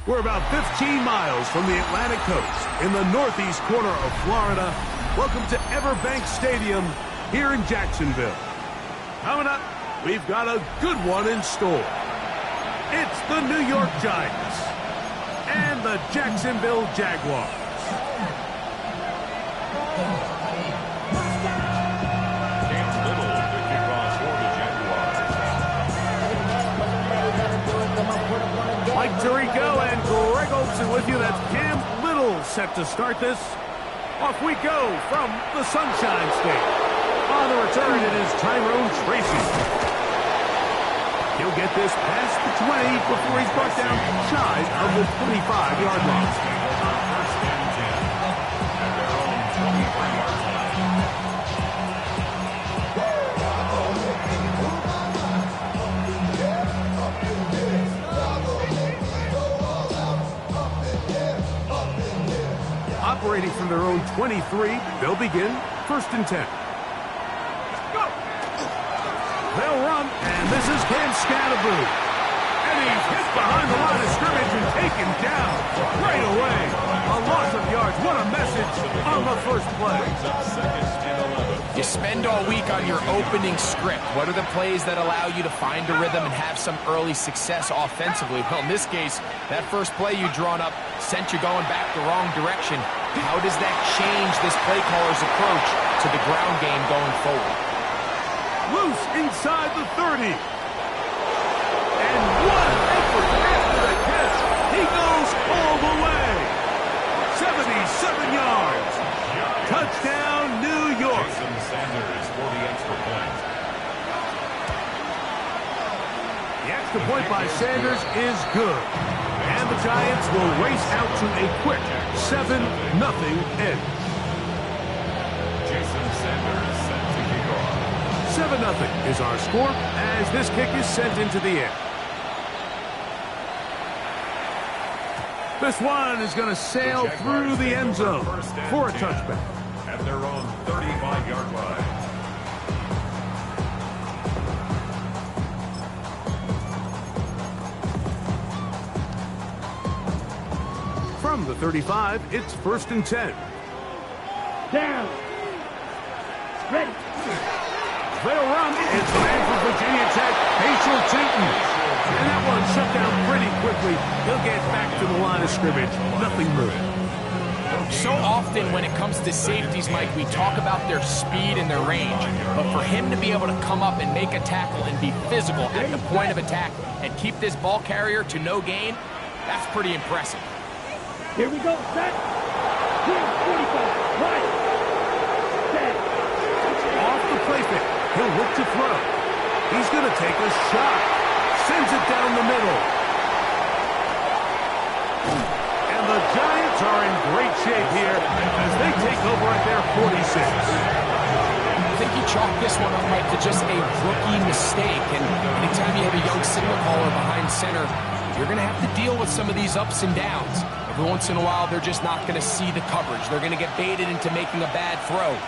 We're about 15 miles from the Atlantic coast in the northeast corner of Florida. Welcome to Everbank Stadium here in Jacksonville. Coming up, we've got a good one in store. It's the New York Giants and the Jacksonville Jaguars. Mike Tirico and Greg Olson with you. That's Cam Little set to start this. Off we go from the Sunshine State. On the return, it is Tyrone Tracy. He'll get this past the 20 before he's brought down shy of the 25-yard line. Operating from their own 23, they'll begin 1st and 10. Go! They'll run, and this is Cam Scatterboo. And he's hit behind the line of scrimmage and taken down right away. A loss of yards. What a message on the first play. You spend all week on your opening script. What are the plays that allow you to find a rhythm and have some early success offensively? Well, in this case, that first play you drawn up sent you going back the wrong direction. How does that change this play caller's approach to the ground game going forward? Loose inside the 30. And what effort after the catch. He goes all the way. 77 yards. Touchdown, New York. Sanders for the extra point. The extra point by Sanders is good. And the Giants will race out to a quick 7-0 edge. Jason Sanders set to kick off. 7-0 is our score as this kick is sent into the air. This one is going to sail through the end zone for a touchback. At their own 35-yard line. From the 35, it's 1st and 10. Down. Ready. They'll run. It's the man from Virginia Tech, Hazel Tinton. And that one shut down pretty quickly. He'll get back to the line of scrimmage. Nothing moving. So often when it comes to safeties, Mike, we talk about their speed and their range. But for him to be able to come up and make a tackle and be physical at the point of attack and keep this ball carrier to no gain, that's pretty impressive. Here we go, set. Here, 45, right. Set. Off the play pick. He'll look to throw. He's going to take a shot. Sends it down the middle. And the Giants are in great shape here as they take over at their 46. I think he chalked this one up, Mike, to just a rookie mistake. And anytime you have a young signal caller behind center, you're going to have to deal with some of these ups and downs. Every once in a while, they're just not going to see the coverage. They're going to get baited into making a bad throw.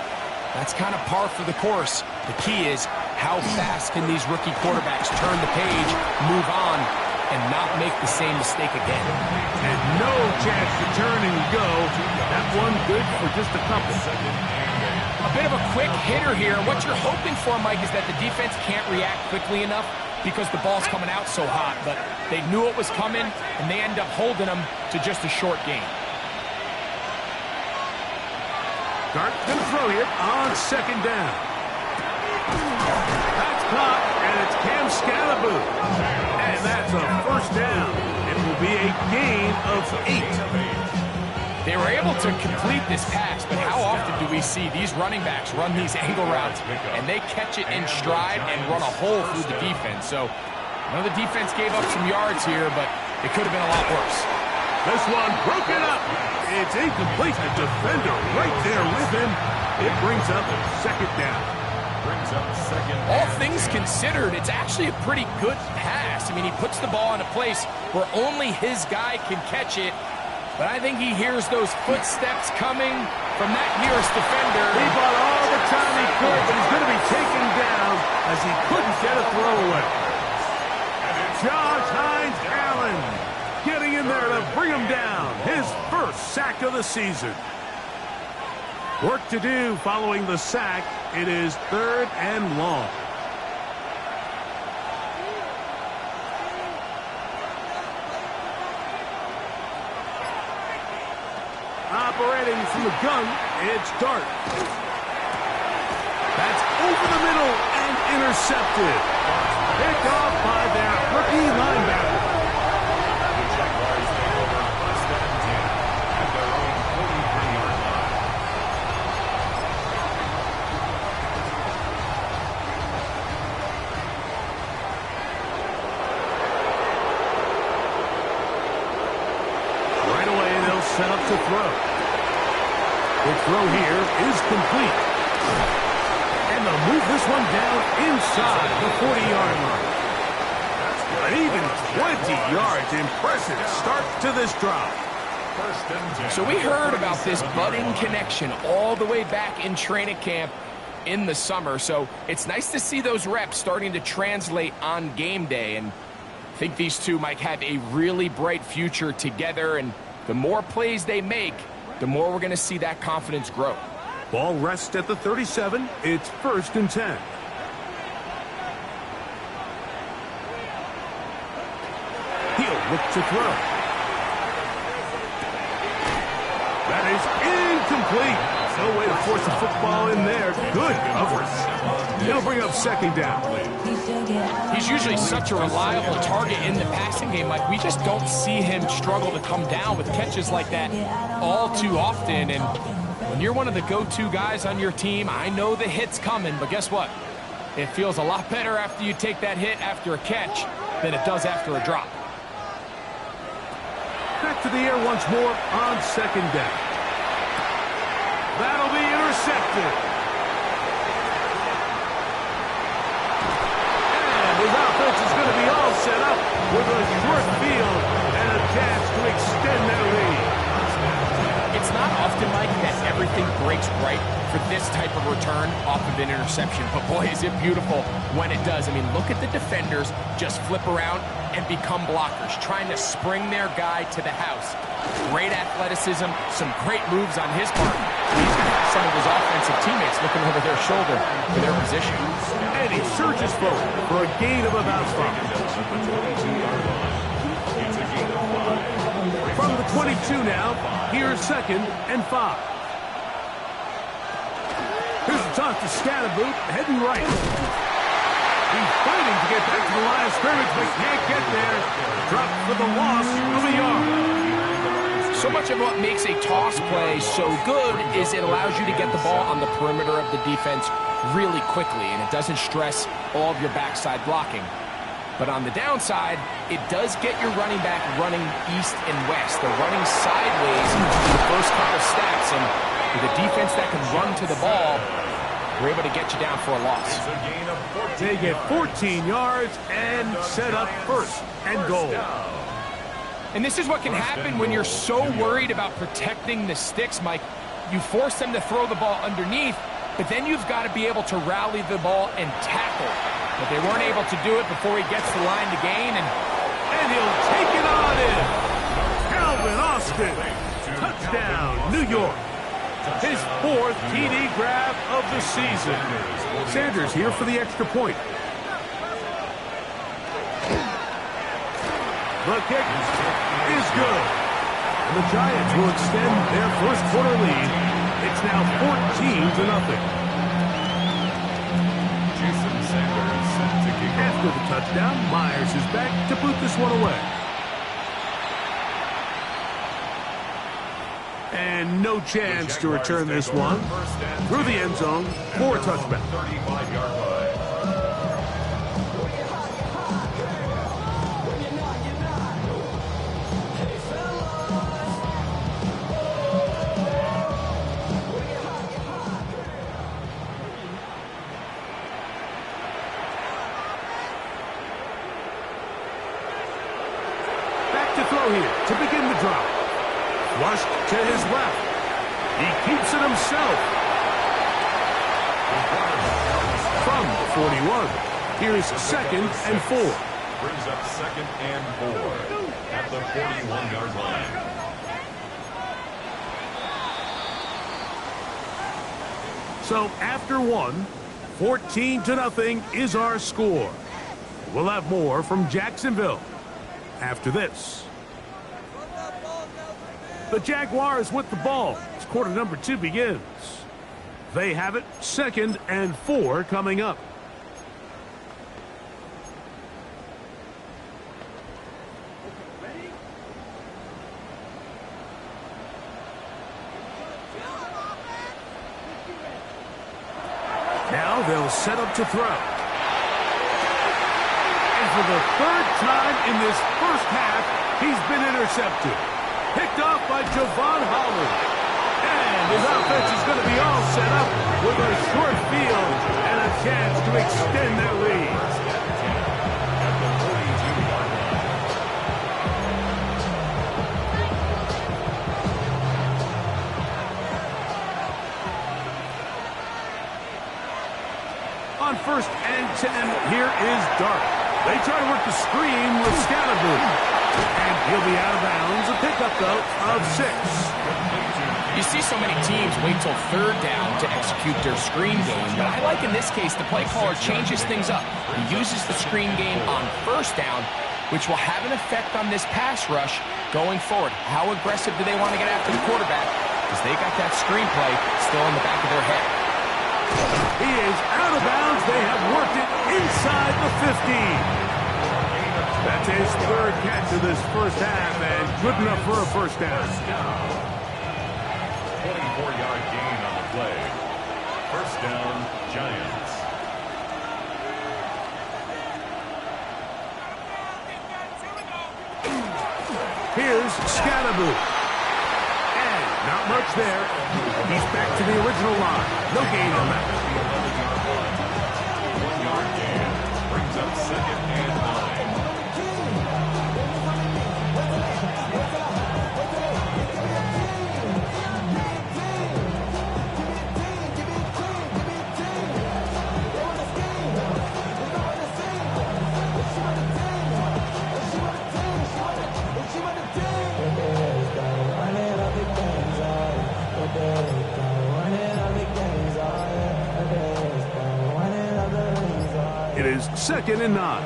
That's kind of par for the course. The key is how fast can these rookie quarterbacks turn the page, move on, and not make the same mistake again. And no chance to turn and go. That one good for just a couple. A bit of a quick hitter here. What you're hoping for, Mike, is that the defense can't react quickly enough because the ball's coming out so hot. But they knew it was coming, and they end up holding them to just a short gain. Dart going to throw here on 2nd down. That's caught, and it's Cam Scatterboo. And that's a 1st down. It will be a gain of 8. They were able to complete this pass, but how often do we see these running backs run these angle routes, and they catch it in stride and run a hole through the defense? So, I know the defense gave up some yards here, but it could have been a lot worse. This one broken up. It's incomplete. A defender right there with him. It brings up 2nd down. All things considered, it's actually a pretty good pass. I mean, he puts the ball in a place where only his guy can catch it. But I think he hears those footsteps coming from that nearest defender. He bought all the time he could, but he's going to be taken down as he couldn't get a throw away. Josh Hines-Allen getting in there to bring him down. His first sack of the season. Work to do following the sack. It is 3rd and long. Operating from the gun, it's Dart. That's over the middle and intercepted. Picked off by their rookie linebacker. The Jaguars take over 1st and 10 at their own 43-yard line. Right away, they'll set up to throw. The throw here is complete. And they'll move this one down inside the 40-yard line. An even 20 yards. Impressive start to this drive. 1st and 10. So we heard about this budding connection all the way back in training camp in the summer. So it's nice to see those reps starting to translate on game day. And I think these two might have a really bright future together. And the more plays they make, the more we're going to see that confidence grow. Ball rests at the 37. It's 1st and 10. He'll look to throw. That is incomplete. No way to force the football in there. Good coverage. He'll bring up 2nd down. He's usually such a reliable target in the passing game. Like, we just don't see him struggle to come down with catches like that all too often. And when you're one of the go-to guys on your team, I know the hit's coming, but guess what? It feels a lot better after you take that hit after a catch than it does after a drop. Back to the air once more on 2nd down. That'll be intercepted. And his offense is going to be all set up with a short field and a chance to extend their lead. It's not often, Mike, that everything breaks right for this type of return off of an interception. But boy, is it beautiful when it does. I mean, look at the defenders just flip around and become blockers, trying to spring their guy to the house. Great athleticism, some great moves on his part. He's going to have some of his offensive teammates looking over their shoulder for their position. And he surges forward for a gain of about 5. From the 22 now, here's 2nd and 5. Here's the toss to Scatterboot, heading right. He's fighting to get back to the line of scrimmage, but can't get there. Dropped for the loss of a yard. So much of what makes a toss play so good is it allows you to get the ball on the perimeter of the defense really quickly, and it doesn't stress all of your backside blocking. But on the downside, it does get your running back running east and west. They're running sideways for the first couple steps, and with a defense that can run to the ball, we're able to get you down for a loss. They get 14 yards and set up 1st and goal. And this is what can happen when you're so worried about protecting the sticks, Mike. You force them to throw the ball underneath, but then you've got to be able to rally the ball and tackle. But they weren't able to do it before he gets the line to gain, and he'll take it on in. Calvin Austin, touchdown, New York. His 4th TD grab of the season. Sanders here for the extra point. The kick is good. And the Giants will extend their first quarter lead. It's now 14-0. After the touchdown, Myers is back to boot this one away. And no chance to return this one through the end zone for a touchback. 35-yard line. To throw here to begin the drive. Flushed to his left. He keeps it himself. From the 41. Here's 2nd and 4. Brings up 2nd and 4 at the 41-yard line. So after one, 14-0 is our score. We'll have more from Jacksonville after this. The Jaguars with the ball as quarter number 2 begins. They have it 2nd and 4 coming up. Now they'll set up to throw. And for the 3rd time in this first half, he's been intercepted. Picked off by Javon Holland. And his offense is going to be all set up with a short field and a chance to extend their lead. At the 42-yard line. On 1st and 10, here is Dart. They try to work the screen with Scatterboot. And he'll be out of bounds. A pickup, though, of 6. You see so many teams wait till 3rd down to execute their screen game, but I like in this case the play caller changes things up. He uses the screen game on 1st down, which will have an effect on this pass rush going forward. How aggressive do they want to get after the quarterback? Because they got that screen play still in the back of their head. He is out of bounds. They have worked it inside the 15. That's his 3rd catch of this first half, and good enough for a 1st down. 24-yard gain on the play. 1st down, Giants. Here's Scatterboot. And not much there. He's back to the original line. No gain on that. 1-yard gain brings up 2nd and 9. It is 2nd and 9.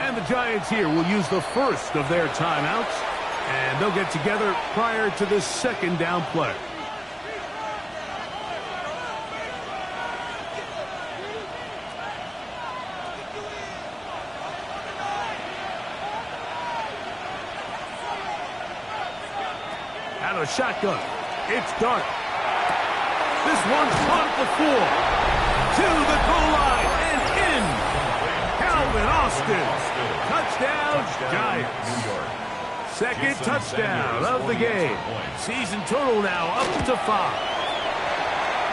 And the Giants here will use the first of their timeouts. And they'll get together prior to this 2nd down play. Out of shotgun. It's Dart. This one's caught at the 4. To the goal line and in. Calvin Austin. Touchdown, Giants. 2nd touchdown of the game. Season total now up to 5.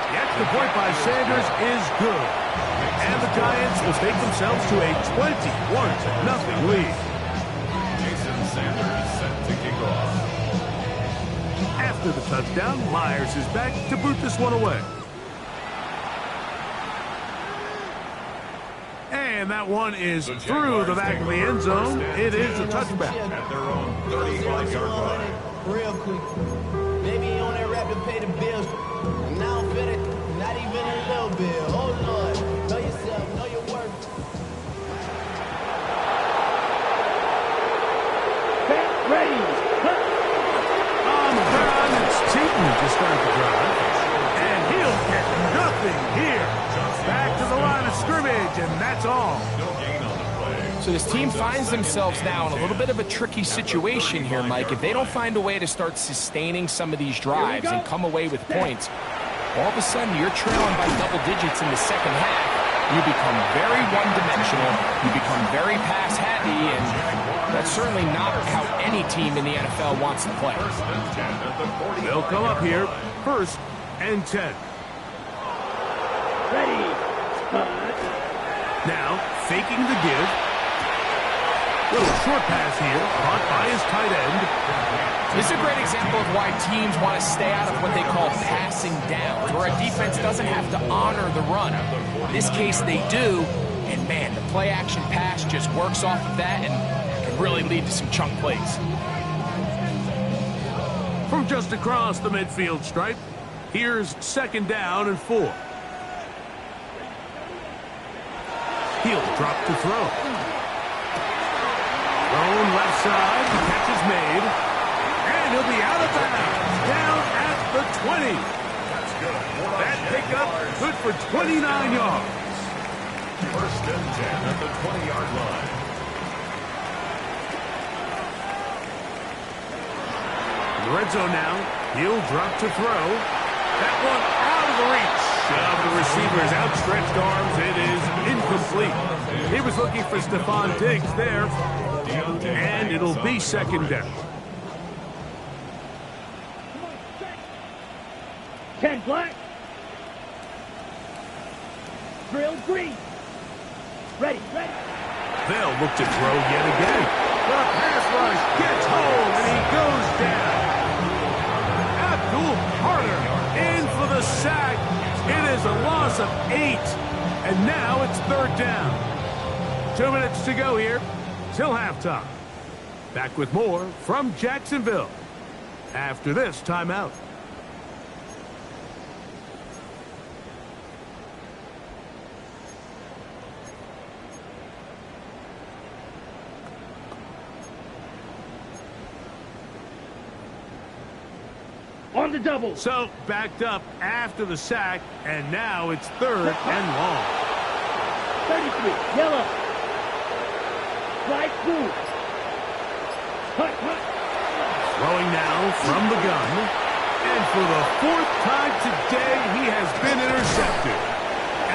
The extra point by Sanders is good. And the Giants will take themselves to a 21-0 lead. Jason Sanders set to kick off. After the touchdown, Myers is back to boot this one away. And that one is through the back of the end zone. It is a touchback. At their own 35-yard line. Real quick. Maybe you on that rap to pay the bills. And now I'm feeling not even a little bit. Oh, Lord. Know yourself. Know your worth. Ready. On the ground, it's Teton to start the drive. And he'll get nothing here. Back to the line of scrimmage, and that's all. No gain on the play. So this team finds themselves now in a little bit of a tricky situation here, Mike. If they don't find a way to start sustaining some of these drives and come away with points, all of a sudden you're trailing by double digits in the 2nd half. You become very one-dimensional. You become very pass-heavy, and that's certainly not how any team in the NFL wants to play. 1st and 10 at the 40. They'll come up here 1st and 10. Ready. Now, faking the give. Little short pass here, caught by his tight end. This is a great example of why teams want to stay out of what they call passing downs, where a defense doesn't have to honor the run. In this case, they do, and man, the play-action pass just works off of that and can really lead to some chunk plays. From just across the midfield stripe, here's 2nd down and 4. He'll drop to throw. Thrown left side, the catch is made, and he'll be out of bounds, down at the 20. That's good. That pickup good for 29 yards. 1st and 10 at the 20-yard line. In the red zone now, he'll drop to throw. That one out of the reach of the receiver's outstretched arms. It is incomplete. He was looking for Stephon Diggs there, and it'll be 2nd down. 10 black. Drill green. Ready. They'll look to throw yet again. The pass rush gets home, and he goes down. Abdul Carter in for the sack. It is a loss of 8, and now it's 3rd down. 2 minutes to go here till halftime. Back with more from Jacksonville after this timeout. On the double. So backed up after the sack, and now it's 3rd and long. 33. Yellow. Right through. Hut. Throwing now from the gun. And for the 4th time today, he has been intercepted.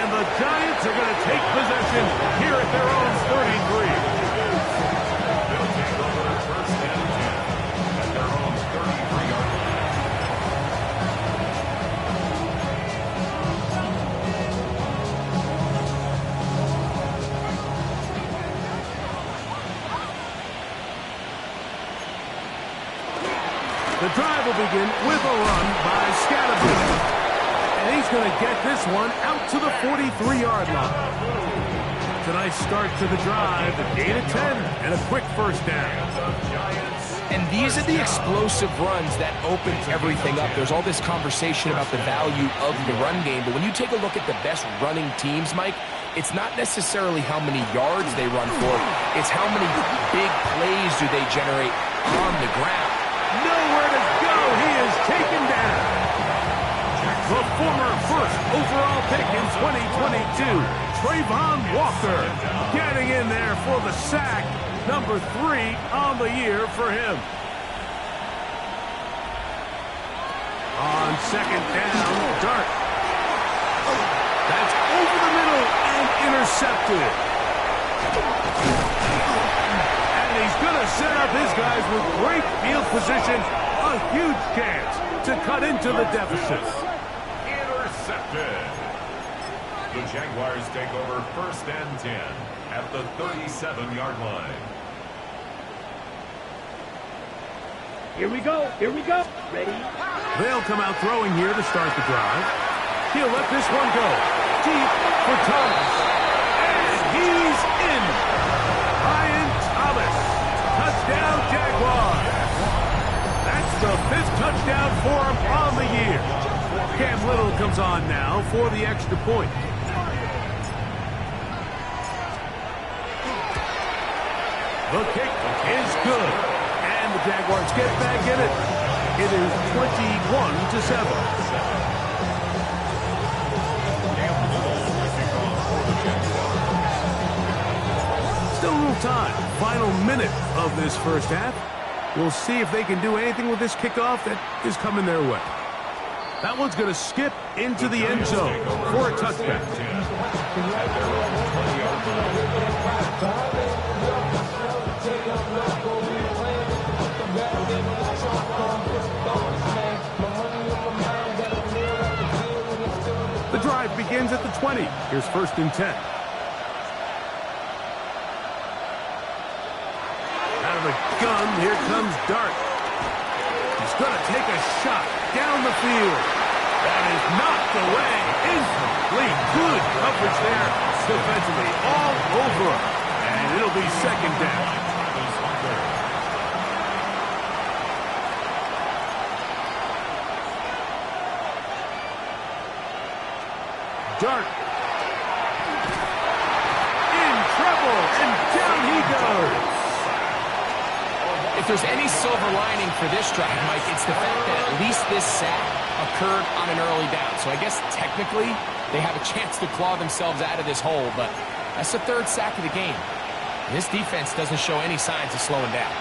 And the Giants are going to take possession here at their own 33. They'll take over 1st and 10 at their own 33-yard line. The drive will begin with a run by Scatterbrain. And he's going to get this one out to the 43-yard line. It's a nice start to the drive, a gain of 10, and a quick 1st down. And these are the explosive runs that open everything up. There's all this conversation about the value of the run game, but when you take a look at the best running teams, Mike, it's not necessarily how many yards they run for, it's how many big plays do they generate on the ground. Nowhere to go. He is taken down. The former 1st overall pick in 2022, Trayvon Walker, getting in there for the sack. Number 3 on the year for him. On 2nd down, Dart. That's over the middle and intercepted. And he's going to set up his guys with great field position. A huge chance to cut into the deficit. Intercepted. The Jaguars take over 1st and 10 at the 37-yard line. Here we go. Ready. They'll come out throwing here to start the drive. He'll let this one go. Deep for Thomas. And he's in. Ryan Thomas. Touchdown, Jaguars. That's the 5th touchdown for him on the year. Cam Little comes on now for the extra point. The kick is good. And the Jaguars get back in it. It is 21-7. Still a little time. Final minute of this 1st half. We'll see if they can do anything with this kickoff that is coming their way. That one's going to skip into the end zone for a touchback. The drive begins at the 20. Here's 1st and 10. Out of the gun, here comes Dart. He's going to take a shot down the field. That is knocked away. Incomplete. Good coverage there defensively all over him. And it'll be 2nd down. Dart. In trouble, and down he goes. If there's any silver lining for this drive, Mike, it's the fact that at least this sack occurred on an early down. So I guess technically they have a chance to claw themselves out of this hole, but that's the third sack of the game. This defense doesn't show any signs of slowing down.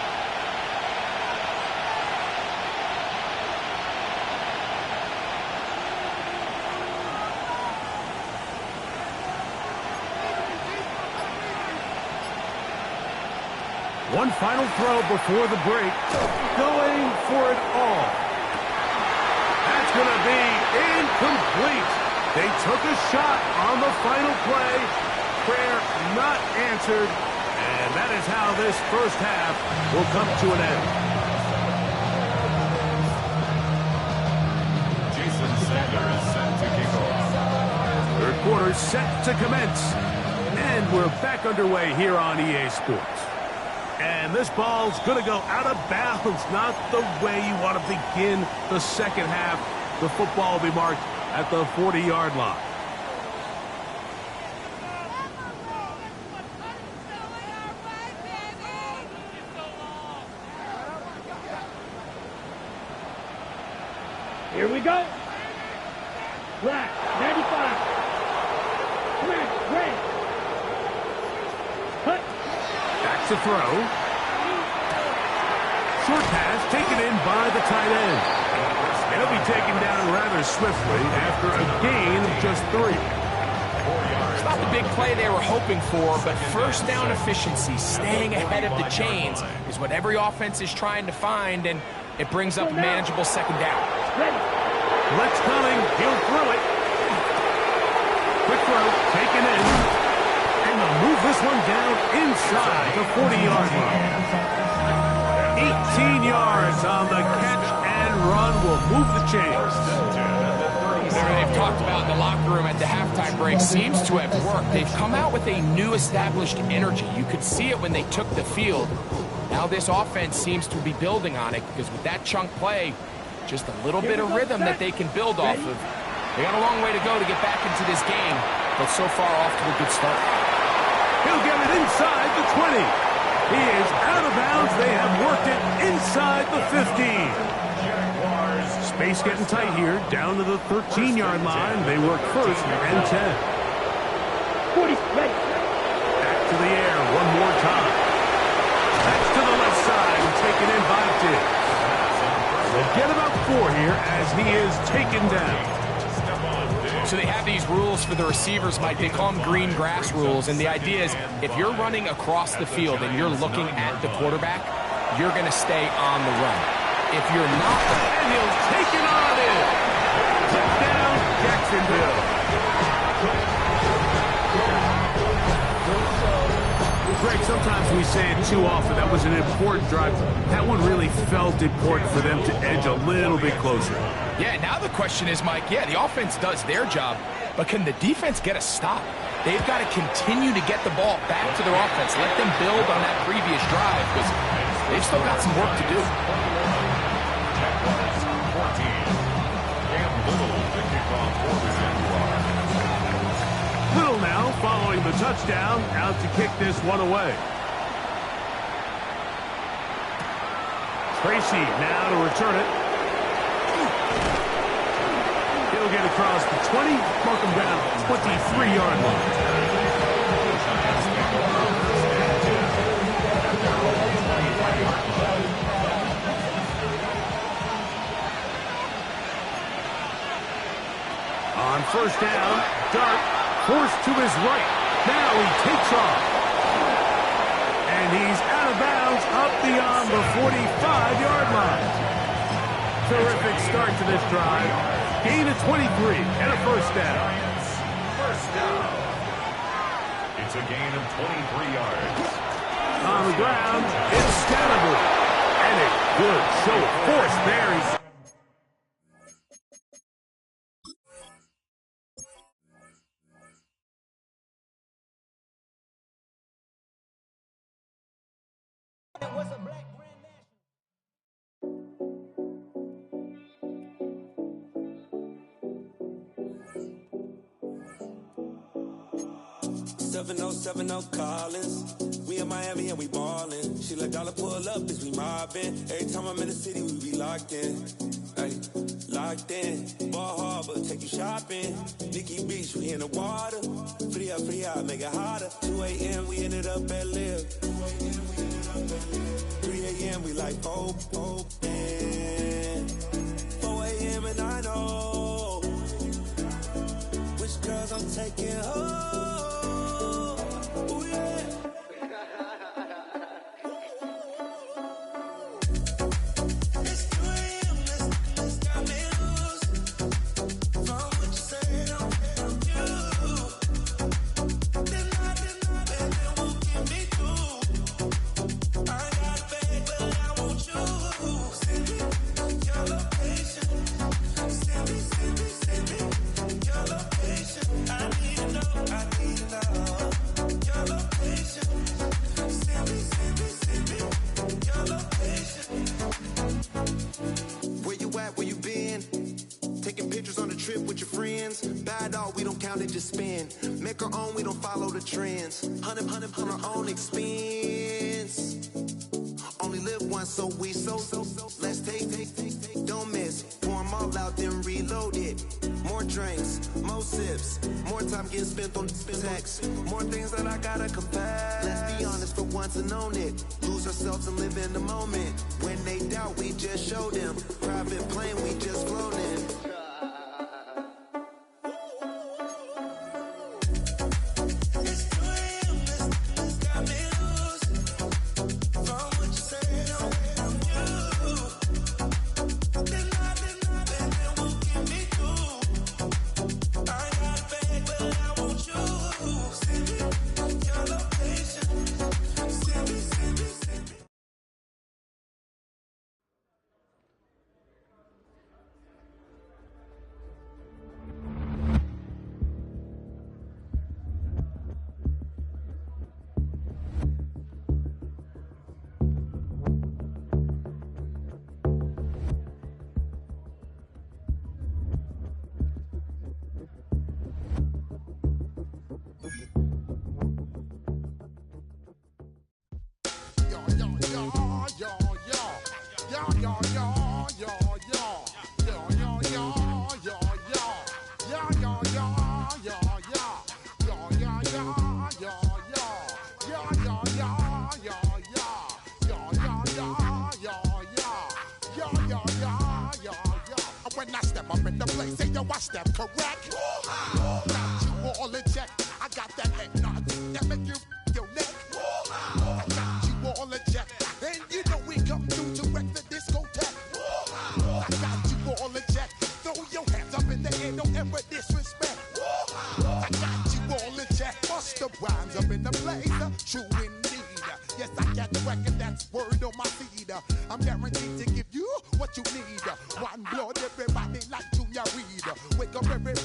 One final throw before the break. Going for it all. That's going to be incomplete. They took a shot on the final play. Prayer not answered. And that is how this first half will come to an end. Jason Sanders set to kick off. Third quarter set to commence. And we're back underway here on EA Sports. And this ball's going to go out of bounds, not the way you want to begin the second half. The football will be marked at the 40-yard line. Here we go. Black, 95. Black, red. Cut. Back to throw. Short pass taken in by the tight end. It'll be taken down rather swiftly after a gain of just 3. It's not the big play they were hoping for, but first down efficiency, staying ahead of the chains, is what every offense is trying to find, and it brings up a manageable second down. Blitz coming. He'll throw it. Quick throw taken in. And they'll move this one down inside the 40-yard line. 18 yards on the catch and run will move the chains. They've talked about in the locker room at the halftime break seems to have worked. They've come out with a new established energy. You could see it when they took the field. Now this offense seems to be building on it because with that chunk play, just a little bit of rhythm that they can build off of. They got a long way to go to get back into this game, but so far off to a good start. He'll get it inside the 20. He is out of bounds. They have worked it inside the 15. Space getting tight here, down to the 13-yard line. They work first and 10. 40, ready. Back to the air one more time. That's to the left side and taken in by Diggs. They'll get about 4 here as he is taken down. So they have these rules for the receivers, Mike. They call them green grass rules, and the idea is if you're running across the field and you're looking at the quarterback, you're going to stay on the run. If you're not, and he'll take it on in. Touchdown, Jacksonville. Greg, sometimes we say it too often. That was an important drive. That one really felt important for them to edge a little bit closer. Yeah, now the question is, Mike, yeah, the offense does their job, but can the defense get a stop? They've got to continue to get the ball back to their offense. Let them build on that previous drive because they've still got some work to do. Little now following the touchdown, out to kick this one away. Tracy now to return it. He'll get across the 20, mark him down 23-yard line. On first down, Dart forced to his right. Now he takes off. And he's out of bounds up beyond the 45-yard line. Terrific start to this drive. Gain of 23 and a first down. First down. It's a gain of 23 yards. On the ground, it's Scannable. And a good show of force there. 7070 Collins. We in Miami and we ballin'. She like dollar pull up, bitch, we mobbin'. Every time I'm in the city, we be locked in. Ay, locked in. Ball Harbor, take you shopping. Nikki Beach, we in the water. Free up, make it hotter. 2 a.m., we ended up at Live. 3 a.m., we like Pope. 4 a.m. and I know which girls I'm taking home. Ooh, yeah. It's 2 a.m., let's got me loose. From what you said, I'm you. Deny, baby, won't get me through. I got a bag, but I want you. Send me your location. Send me your location. I need to know your location. Send me your location. Where you at? Where you been? Taking pictures on a trip with your friends. Bad dog, we don't count it, just spend. Make our own, we don't follow the trends. Hunt on our own expense. Only live once, so we let's take. Don't miss. Pour 'em all out, then reload it. More drinks, more sips. More time getting spent on text. More things that I gotta confess. Let's be honest for once and own it. Lose ourselves and live in the moment. When they doubt, we just show them. Private plane, we just flown in. It's 2 a.m., let's got me loose. From what you said, I'm you. Deny, baby, won't get me through. I got a bag, but I want you. Send me your location. Send me. When I step up in the place, say yo, I step correct. Got you all in check. I got that head nod that make you your neck. I got you all in check, and you know we come through to wreck the discotheque. I got you all in check. Throw your hands up in the air, don't ever disrespect. I got you all in check. Bust the rhymes up in the place, true indeed. Yes, I got the record, that's word on my feed. I'm guaranteed to give you what you need. One blood, everybody like Junior Reed. Wake up every morning.